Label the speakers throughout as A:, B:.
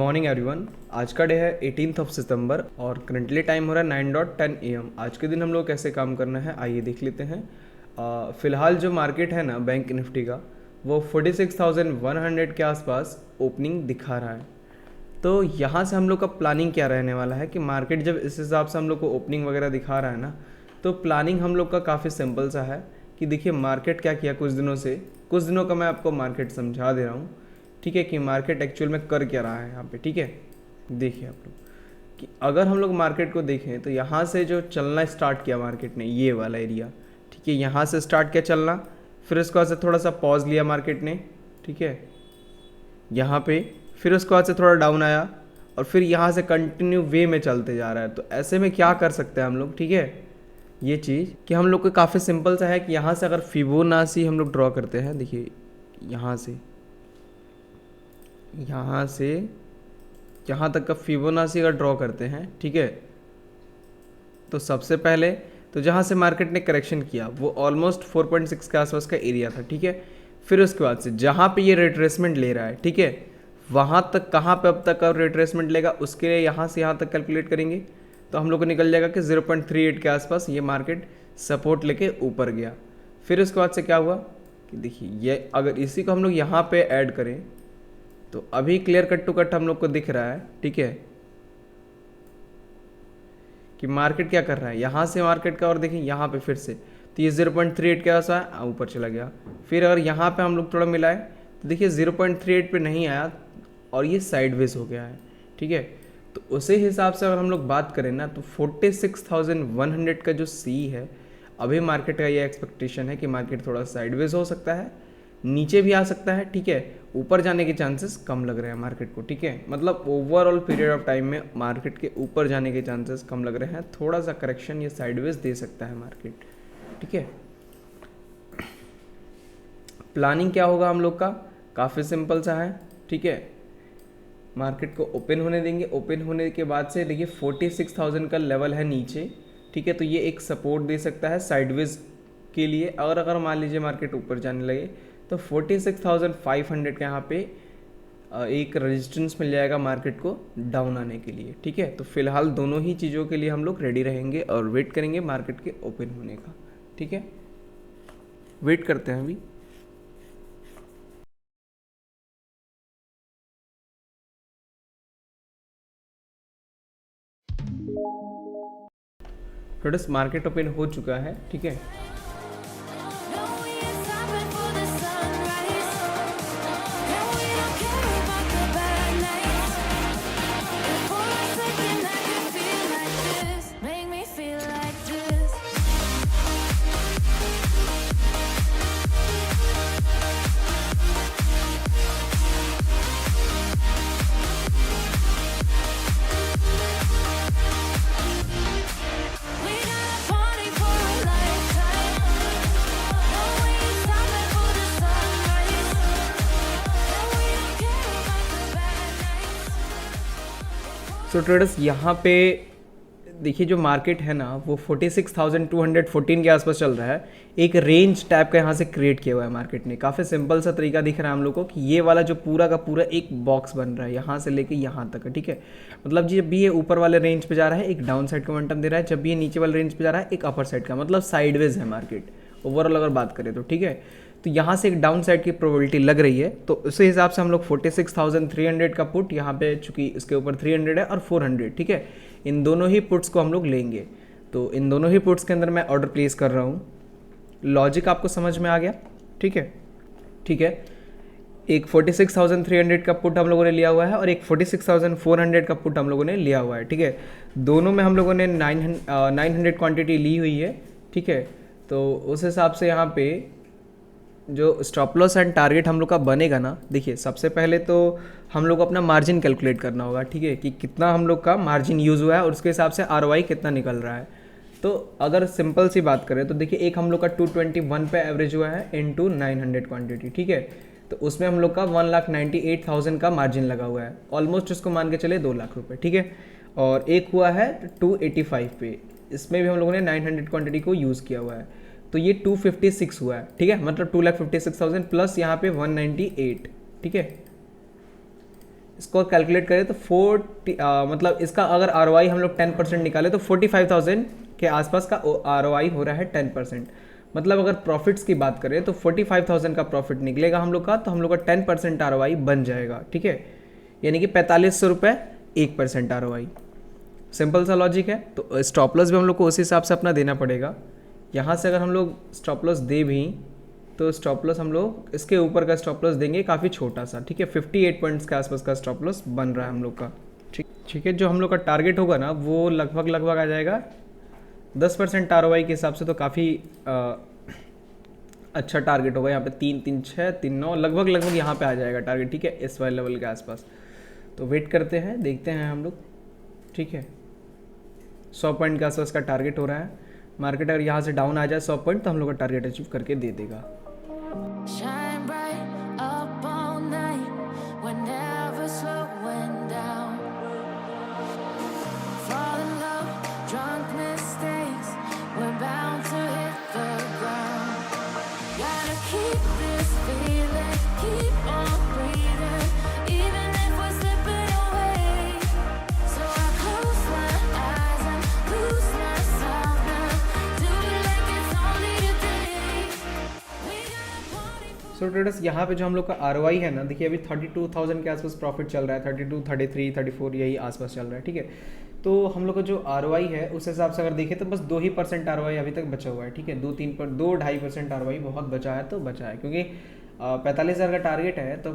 A: Morning everyone. आज का day है 18 सितंबर और करंटली टाइम हो रहा है 9:10 AM। आज के दिन हम लोग कैसे काम करना है आइए देख लेते हैं। फ़िलहाल जो मार्केट है ना बैंक निफ्टी का, वो 46,100 के आसपास ओपनिंग दिखा रहा है। तो यहाँ से हम लोग का प्लानिंग क्या रहने वाला है कि मार्केट जब इस हिसाब से हम लोग को ओपनिंग वगैरह दिखा रहा है ना, तो प्लानिंग हम लोग का काफ़ी सिंपल सा है कि देखिए मार्केट क्या किया कुछ दिनों का मैं आपको मार्केट समझा दे रहा हूँ, ठीक है, कि मार्केट एक्चुअल में कर क्या रहा है यहाँ पे। ठीक है, देखिए आप लोग कि अगर हम लोग मार्केट को देखें तो यहाँ से जो चलना स्टार्ट किया मार्केट ने, ये वाला एरिया, ठीक है, यहाँ से स्टार्ट किया चलना, फिर उसके बाद से थोड़ा सा पॉज लिया मार्केट ने, ठीक है, यहाँ पे, फिर उसके बाद से थोड़ा डाउन आया और फिर यहाँ से कंटिन्यू वे में चलते जा रहा है। तो ऐसे में क्या कर सकते हैं हम लोग, ठीक है, ये चीज़ कि हम लोग को काफ़ी सिंपल सा है कि यहाँ से अगर फिबोनाची हम लोग ड्रॉ करते हैं, देखिए यहाँ से यहाँ तक का फिबोनाची अगर ड्रॉ करते हैं, ठीक है, तो सबसे पहले तो जहाँ से मार्केट ने करेक्शन किया वो ऑलमोस्ट 4.6 के आसपास का एरिया था, ठीक है। फिर उसके बाद से जहाँ पे ये रिट्रेसमेंट ले रहा है, ठीक है, वहाँ तक कहाँ पे अब तक का रिट्रेसमेंट लेगा, उसके लिए यहाँ से यहाँ तक कैलकुलेट करेंगे तो हम लोग को निकल जाएगा कि 0.38 के आसपास ये मार्केट सपोर्ट लेके ऊपर गया। फिर उसके बाद से क्या हुआ कि देखिए ये अगर इसी को हम लोग यहाँ पे ऐड करें तो अभी क्लियर कट टू कट हम लोग को दिख रहा है, ठीक है, कि मार्केट क्या कर रहा है यहाँ से मार्केट का, और देखिए यहाँ पे फिर से तो ये 0.38 के आसपास ऊपर चला गया। फिर अगर यहाँ पे हम लोग थोड़ा मिलाए तो देखिए 0.38 पे नहीं आया और ये साइडवेज हो गया है, ठीक है। तो उसी हिसाब से अगर हम लोग बात करें ना तो 46,100 का जो सी है, अभी मार्केट का ये एक्सपेक्टेशन है कि मार्केट थोड़ा साइडवेज हो सकता है, नीचे भी आ सकता है, ठीक है, ऊपर जाने के चांसेस कम लग रहे हैं मार्केट को, ठीक है। मतलब ओवरऑल पीरियड ऑफ टाइम में मार्केट के ऊपर जाने के चांसेस कम लग रहे हैं, थोड़ा सा करेक्शन ये साइडवेज दे सकता है मार्केट, ठीक है। प्लानिंग क्या होगा हम लोग का, काफ़ी सिंपल सा है, ठीक है। मार्केट को ओपन होने देंगे, ओपन होने के बाद से देखिए 46,000 का लेवल है नीचे, ठीक है, तो ये एक सपोर्ट दे सकता है साइडवेज के लिए। और अगर मान लीजिए मार्केट ऊपर जाने लगे तो 46,500 का यहाँ पे एक रेजिस्टेंस मिल जाएगा मार्केट को डाउन आने के लिए, ठीक है। तो फिलहाल दोनों ही चीज़ों के लिए हम लोग रेडी रहेंगे और वेट करेंगे मार्केट के ओपन होने का, ठीक है। वेट करते हैं अभी। थोड़ा मार्केट ओपन हो चुका है, ठीक है। सो ट्रेडर्स यहाँ पे देखिए जो मार्केट है ना वो 46,214 के आसपास चल रहा है। एक रेंज टाइप का यहाँ से क्रिएट किया हुआ है मार्केट ने। काफ़ी सिंपल सा तरीका दिख रहा है हम लोग को कि ये वाला जो पूरा का पूरा एक बॉक्स बन रहा है यहाँ से लेके यहाँ तक, ठीक है। मतलब जब भी ये ऊपर वाले रेंज पे जा रहा है एक डाउन साइड का मोमेंटम दे रहा है, जब भी ये नीचे वाले रेंज पे जा रहा है एक अपर साइड का, मतलब साइडवेज है मार्केट ओवरऑल अगर बात करें तो, ठीक है। तो यहाँ से एक डाउन साइड की प्रोबेबिलिटी लग रही है, तो उसी हिसाब से हम लोग 46,300 का पुट यहाँ पे, चूंकि इसके ऊपर 300 है और 400, ठीक है, इन दोनों ही पुट्स को हम लोग लेंगे। तो इन दोनों ही पुट्स के अंदर मैं ऑर्डर प्लेस कर रहा हूँ। लॉजिक आपको समझ में आ गया, ठीक है, ठीक है। एक 46,300 का पुट हम लोगों ने लिया हुआ है और एक 46,400 का पुट हम लोगों ने लिया हुआ है, ठीक है। दोनों में हम लोगों ने 900 क्वांटिटी ली हुई है, ठीक है। तो उस हिसाब से यहाँ पे जो स्टॉप लॉस एंड टारगेट हम लोग का बनेगा ना, देखिए सबसे पहले तो हम लोग को अपना मार्जिन कैलकुलेट करना होगा, ठीक है, कि कितना हम लोग का मार्जिन यूज़ हुआ है और उसके हिसाब से ROI कितना निकल रहा है। तो अगर सिंपल सी बात करें तो देखिए एक हम लोग का 221 पे एवरेज हुआ है इनटू 900 क्वांटिटी, ठीक है। तो उसमें हम लोग का 1,98,000 का मार्जिन लगा हुआ है, ऑलमोस्ट उसको मान के चले 2 लाख रुपये, ठीक है। और एक हुआ है 285 पे, इसमें भी हम लोगों ने 900 क्वांटिटी को यूज़ किया हुआ है, तो ये 256 हुआ है, ठीक है, मतलब 2,56,000 प्लस यहाँ पे 198, ठीक है। इसको कैलकुलेट करें तो 40 मतलब इसका अगर आर हम लोग 10% निकाले तो 45,000 के आसपास का आर हो रहा है 10%। मतलब अगर प्रॉफिट्स की बात करें तो 45,000 का प्रॉफिट निकलेगा हम लोग का, तो हम लोग का 10% आर बन जाएगा, ठीक है। यानी कि 4500 रुपये 1% आर। सिंपल सा लॉजिक है। तो स्टॉप लॉस भी हम लोग को उस हिसाब से अपना देना पड़ेगा। यहाँ से अगर हम लोग स्टॉप लॉस दे भी तो स्टॉप लॉस हम लोग इसके ऊपर का स्टॉप लॉस देंगे काफ़ी छोटा सा, ठीक है। 58 पॉइंट्स के आसपास का स्टॉप लॉस बन रहा है हम लोग का, ठीक है। जो हम लोग का टारगेट होगा ना वो लगभग आ जाएगा 10% आर के हिसाब से, तो काफ़ी अच्छा टारगेट होगा। यहाँ पे 3 3 6 3 9 लगभग यहाँ पे आ जाएगा टारगेट, ठीक है, इस वाले लेवल के आसपास। तो वेट करते हैं, देखते हैं हम लोग, ठीक है। 100 पॉइंट के आसपास का टारगेट हो रहा है। मार्केट अगर यहाँ से डाउन आ जाए 100 पॉइंट तो हम लोग का टारगेट अचीव करके दे देगा।
B: Shine bright up all night, we're never slowing down. Fall in love, drunk mistakes, we're bound to hit the ground. Gotta keep this feeling, keep on breathing, even if we're slipping away. So I close my eyes and lose myself now, do it like it's only today. We gotta party for
A: so traders यहाँ पे जो हम लोग का are है ना, देखिए अभी 32,000 के आसपास प्रॉफिट चल रहा है, 32 33 34 यही आसपास चल रहा है, ठीक है। तो हम लोग का जो आर है उस हिसाब से अगर देखें तो बस 2% आर अभी तक बचा हुआ है, ठीक है। 2-2.5% आर बहुत बचा है, तो बचा है क्योंकि 45,000 का टारगेट है, तो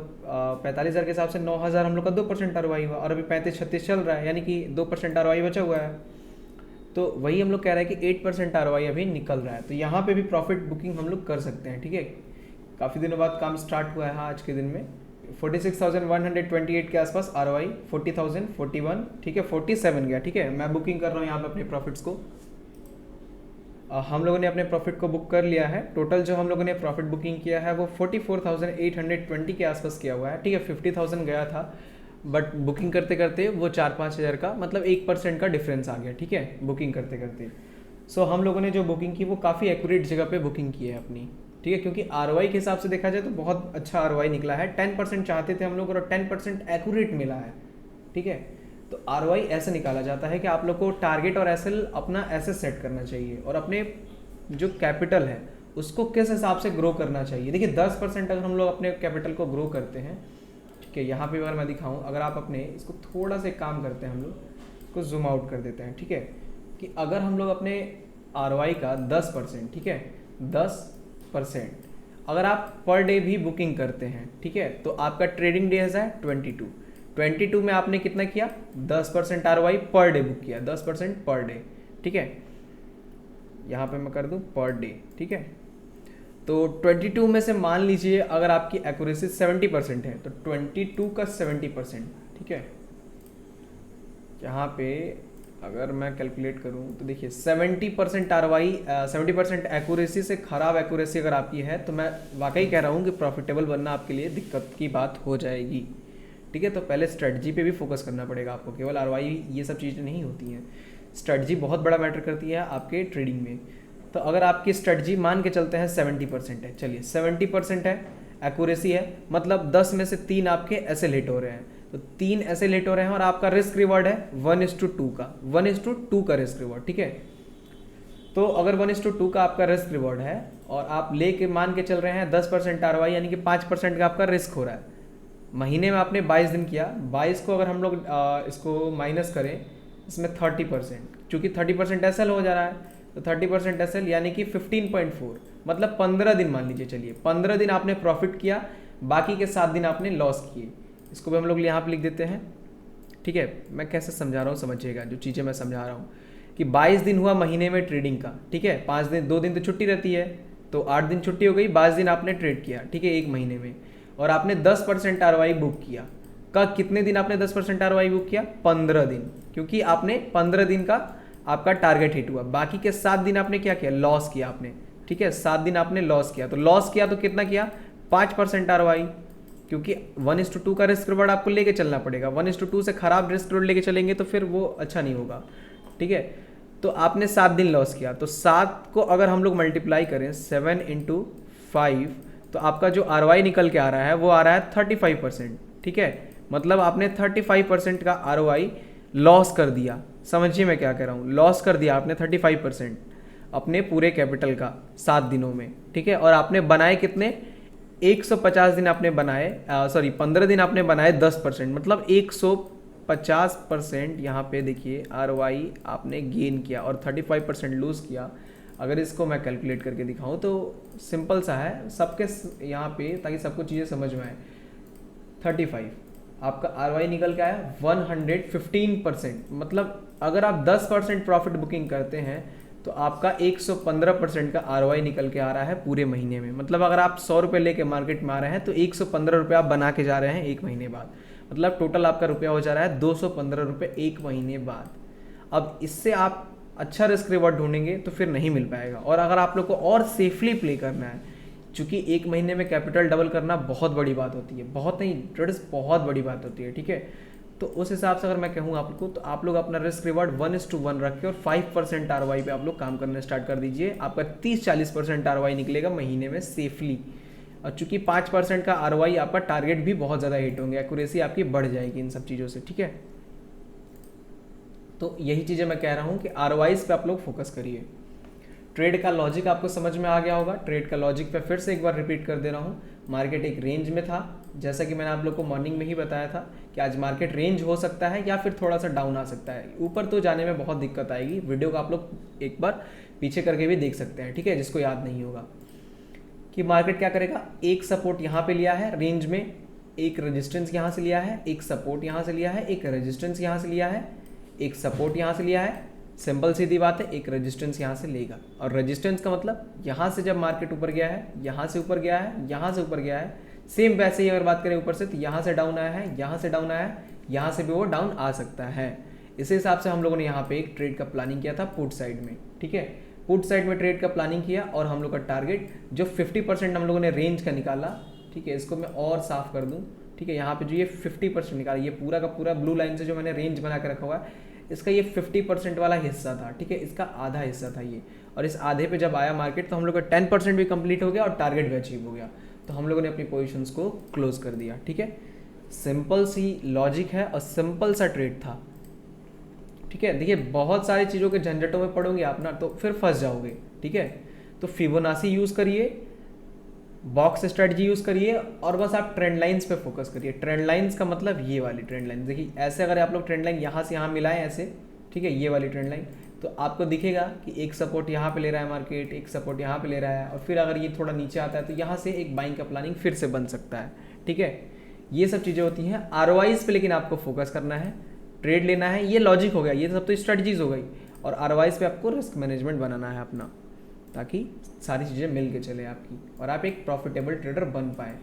A: 45,000 के हिसाब से 9,000 हम लोग का 2% आर हुआ, और अभी 35-36 चल रहा है, यानी कि 2% आर बचा हुआ है। तो वही हम लोग कह रहे हैं कि 8% आर अभी निकल रहा है, तो यहाँ पे भी प्रॉफिट बुकिंग हम लोग कर सकते हैं, ठीक है। काफ़ी दिनों बाद काम स्टार्ट हुआ है आज के दिन में। 46,128 के आसपास आर 40,000 41, ठीक है, 47 गया, ठीक है। मैं बुकिंग कर रहा हूँ यहाँ पे अपने प्रॉफिट्स को। हम लोगों ने अपने प्रॉफिट को बुक कर लिया है। टोटल जो हम लोगों ने प्रॉफिट बुकिंग किया है वो 44,820 के आसपास किया हुआ है, ठीक है। 50,000 गया था, बट बुकिंग करते करते वो 4-5 हज़ार का मतलब 1% का डिफरेंस आ गया, ठीक है, बुकिंग करते करते। सो हम लोगों ने जो बुकिंग की वो काफ़ी एक्यूरेट जगह पे बुकिंग की है अपनी, ठीक है, क्योंकि आर के हिसाब से देखा जाए तो बहुत अच्छा आर निकला है। 10% चाहते थे हम लोग और 10% एक्यूरेट मिला है, ठीक है। तो आर ऐसे निकाला जाता है कि आप लोग को टारगेट और एसएल अपना ऐसे सेट करना चाहिए और अपने जो कैपिटल है उसको किस हिसाब से ग्रो करना चाहिए। देखिए 10% अगर हम लोग अपने कैपिटल को ग्रो करते हैं, ठीक है, यहाँ पे अगर मैं दिखाऊँ, अगर आप अपने इसको थोड़ा सा काम करते हैं, हम लोग इसको जूम आउट कर देते हैं, ठीक है, कि अगर हम लोग अपने आर का 10%, ठीक है, 10% अगर आप पर डे भी बुकिंग करते हैं, ठीक है, तो आपका ट्रेडिंग डेज है 22 में आपने कितना किया, 10% आर पर डे बुक किया, 10% पर डे, ठीक है। यहाँ पे मैं कर दूँ पर डे, ठीक है। तो 22 में से मान लीजिए अगर आपकी एक्यूरेसी 70% है तो 22 का 70%, ठीक है। यहाँ पे अगर मैं कैलकुलेट करूँ तो देखिए 70% आर 70% एक्यूरेसी से ख़राब एक्यूरेसी अगर आपकी है तो मैं वाकई कह रहा हूँ कि प्रॉफिटेबल बनना आपके लिए दिक्कत की बात हो जाएगी, ठीक है। तो पहले स्ट्रेटजी पे भी फोकस करना पड़ेगा आपको, केवल आर ये सब चीज़ें नहीं होती हैं। स्ट्रेटजी बहुत बड़ा मैटर करती है आपके ट्रेडिंग में। तो अगर आपकी स्ट्रेटजी मान के चलते हैं 70% है, चलिए 70% है एक्यूरेसी है, मतलब 10 में से 3 आपके ऐसे लेट हो रहे हैं, तो 3 ऐसे लेट हो रहे हैं और आपका रिस्क रिवॉर्ड है 1:2 का, 1:2 का रिस्क रिवॉर्ड, ठीक है। तो अगर 1:2 का आपका रिस्क रिवॉर्ड है और आप ले के मान के चल रहे हैं 10% आर यानी कि 5% का आपका रिस्क हो रहा है। महीने में आपने 22 दिन किया, 22 को अगर हम लोग इसको माइनस करें इसमें 30%, चूँकि 30% एसएल हो जा रहा है, तो 30% एसएल यानी कि 15.4, मतलब 15 दिन मान लीजिए, चलिए 15 दिन आपने प्रॉफिट किया, बाकी के 7 दिन आपने लॉस किए। इसको भी हम लोग यहाँ पे लिख देते हैं, ठीक है। मैं कैसे समझा रहा हूँ समझिएगा, जो चीज़ें मैं समझा रहा हूँ कि 22 दिन हुआ महीने में ट्रेडिंग का, ठीक है। 5 दिन 2 दिन तो छुट्टी रहती है, तो 8 दिन छुट्टी हो गई, 22 दिन आपने ट्रेड किया, ठीक है, एक महीने में, और आपने 10% आर बुक किया। का कितने दिन आपने 10% आर बुक किया, 15 दिन, क्योंकि आपने 15 दिन का आपका टारगेट हिट हुआ। बाकी के 7 दिन आपने क्या किया, लॉस किया आपने, ठीक है, 7 दिन आपने लॉस किया। तो लॉस किया तो कितना किया, 5% आर, क्योंकि 1:2 का रिस्क रिवॉर्ड आपको लेके चलना पड़ेगा। 1:2 से खराब रिस्क रिवॉर्ड लेके चलेंगे तो फिर वो अच्छा नहीं होगा, ठीक है। तो आपने 7 दिन लॉस किया, तो 7 को अगर हम लोग मल्टीप्लाई करें 7 × 5 तो आपका जो आर निकल के आ रहा है वो आ रहा है 35%, ठीक है। मतलब आपने 35% का ROI लॉस कर दिया। समझिए मैं क्या कह रहा हूँ, लॉस कर दिया आपने 35% अपने पूरे कैपिटल का 7 दिनों में, ठीक है। और आपने बनाए कितने, 150 दिन आपने बनाए, 15 दिन आपने बनाए 10%, मतलब 150% यहाँ पे देखिए ROI आपने गेन किया और 35% लूज़ किया। अगर इसको मैं कैलकुलेट करके दिखाऊं तो सिंपल सा है सबके यहाँ पे, ताकि सबको चीज़ें समझ में आए। 35 आपका ROI निकल के आया 115%, मतलब अगर आप 10% प्रॉफिट बुकिंग करते हैं तो आपका 115% का ROI निकल के आ रहा है पूरे महीने में। मतलब अगर आप 100 रुपये लेके मार्केट में आ रहे हैं तो 115 रुपये आप बना के जा रहे हैं एक महीने बाद, मतलब टोटल आपका रुपया हो जा रहा है 215 रुपये एक महीने बाद। अब इससे आप अच्छा रिस्क रिवॉर्ड ढूंढेंगे तो फिर नहीं मिल पाएगा। और अगर आप लोग को और सेफली प्ले करना है, चूंकि एक महीने में कैपिटल डबल करना बहुत बड़ी बात होती है, बहुत नहीं ट्रेडर्स बहुत बड़ी बात होती है, ठीक है। तो उस हिसाब से अगर मैं कहूँ आपको, तो आप लोग अपना रिस्क रिवॉर्ड 1:1 रख के और 5% ROI पे आप लोग काम करना स्टार्ट कर दीजिए। आपका 30-40% ROI निकलेगा महीने में सेफली। और चूंकि 5% का ROI आपका टारगेट भी बहुत ज़्यादा हिट होंगे, एक्यूरेसी आपकी बढ़ जाएगी इन सब चीज़ों से, ठीक है। तो यही चीज़ें मैं कह रहा हूँ कि ROIs पे आप लोग फोकस करिए। ट्रेड का लॉजिक आपको समझ में आ गया होगा। ट्रेड का लॉजिक पे फिर से एक बार रिपीट कर दे रहा हूँ। मार्केट एक रेंज में था, जैसा कि मैंने आप लोग को मॉर्निंग में ही बताया था कि आज मार्केट रेंज हो सकता है या फिर थोड़ा सा डाउन आ सकता है। ऊपर तो जाने में बहुत दिक्कत आएगी। वीडियो को आप लोग एक बार पीछे करके भी देख सकते हैं, ठीक है, जिसको याद नहीं होगा कि मार्केट क्या करेगा। एक सपोर्ट यहाँ पे लिया है रेंज में, एक रेजिस्टेंस यहाँ से लिया है, एक सपोर्ट यहाँ से लिया है, एक रेजिस्टेंस यहाँ से लिया है, एक सपोर्ट यहाँ से लिया है। सिंपल सीधी बात है, एक रेजिस्टेंस यहाँ से लेगा। और रेजिस्टेंस का मतलब यहाँ से जब मार्केट ऊपर गया है, यहाँ से ऊपर गया है, यहाँ से ऊपर गया है, सेम वैसे ही अगर बात करें ऊपर से, तो यहाँ से डाउन आया है, यहाँ से डाउन आया है, यहाँ से भी वो डाउन आ सकता है। इस हिसाब से हम लोगों ने यहाँ पे एक ट्रेड का प्लानिंग किया था पुट साइड में, ठीक है। पुट साइड में ट्रेड का प्लानिंग किया और हम लोग का टारगेट जो 50% हम लोगों ने रेंज का निकाला, ठीक है। इसको मैं और साफ कर दूँ, ठीक है। यहाँ पे जो ये 50% निकाला, ये पूरा का पूरा ब्लू लाइन से जो मैंने रेंज बना के रखा हुआ है, इसका ये 50% वाला हिस्सा था, ठीक है। इसका आधा हिस्सा था ये, और इस आधे पे जब आया मार्केट तो हम लोग का 10% भी कंप्लीट हो गया और टारगेट भी अचीव हो गया। तो हम लोगों ने अपनी पोजीशंस को क्लोज कर दिया, ठीक है। सिंपल सी लॉजिक है और सिंपल सा ट्रेड था, ठीक है। देखिए बहुत सारी चीज़ों के झंझटों में पड़ोगे आप ना तो फिर फंस जाओगे, ठीक है। तो फिबोनाची यूज़ करिए, बॉक्स स्ट्रेटजी यूज़ करिए और बस आप ट्रेंड लाइंस पे फोकस करिए। ट्रेंड लाइंस का मतलब ये वाली ट्रेंड लाइन, देखिए ऐसे अगर आप लोग ट्रेंड लाइन यहाँ से यहाँ मिलाएं ऐसे, ठीक है, ये वाली ट्रेंड लाइन, तो आपको दिखेगा कि एक सपोर्ट यहाँ पे ले रहा है मार्केट, एक सपोर्ट यहाँ पे ले रहा है, और फिर अगर ये थोड़ा नीचे आता है तो यहाँ से एक बाइंग का प्लानिंग फिर से बन सकता है, ठीक है। ये सब चीज़ें होती हैं। ROIs पे लेकिन आपको फोकस करना है, ट्रेड लेना है, ये लॉजिक हो गया, ये सब तो स्ट्रेटजीज हो गई। और ROIs पे आपको रिस्क मैनेजमेंट बनाना है अपना, ताकि सारी चीज़ें मिल के चले आपकी और आप एक प्रॉफिटेबल ट्रेडर बन पाए।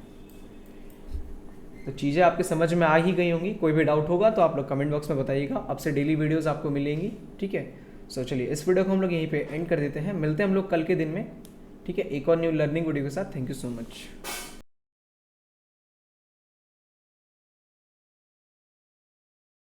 A: तो चीज़ें आपके समझ में आ ही गई होंगी। कोई भी डाउट होगा तो आप लोग कमेंट बॉक्स में बताइएगा। अब से डेली वीडियोस आपको मिलेंगी, ठीक है। सो चलिए इस वीडियो को हम लोग यहीं पे एंड कर देते हैं। मिलते हैं हम लोग कल के दिन में, ठीक है, एक और न्यू लर्निंग वीडियो के साथ। Thank you so much.